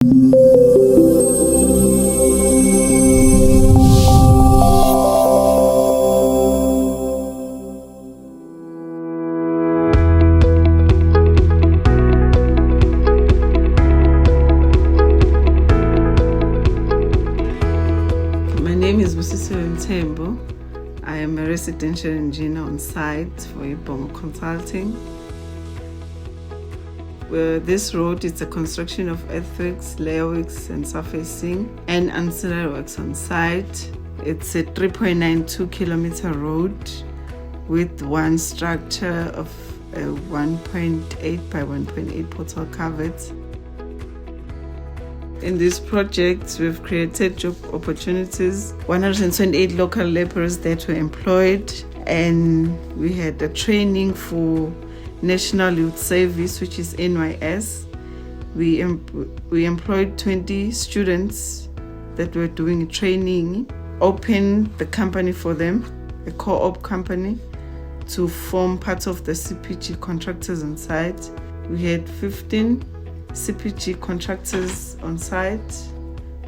My name is Mqedanda. I am a residential engineer on site for Ibhongo Consulting. This road is a construction of earthworks, layerworks and surfacing and ancillary works on site. It's a 3.92 kilometer road with one structure of a 1.8 by 1.8 portal Calvets. In this project, we've created job opportunities, 128 local laborers that were employed, and we had a training for National Youth Service, which is NYS. We employed 20 students that were doing training, opened the company for them, a co-op company, to form part of the CPG contractors on site. We had 15 CPG contractors on site,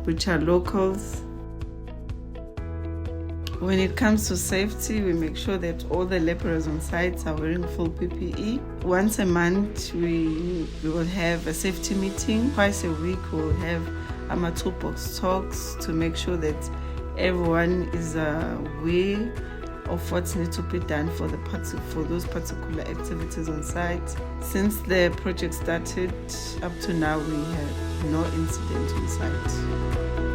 which are locals. When it comes to safety, we make sure that all the laborers on site are wearing full PPE. Once a month, we will have a safety meeting. Twice a week, we'll have toolbox talks to make sure that everyone is aware of what needs to be done for those particular activities on site. Since the project started up to now, we have no incident on site.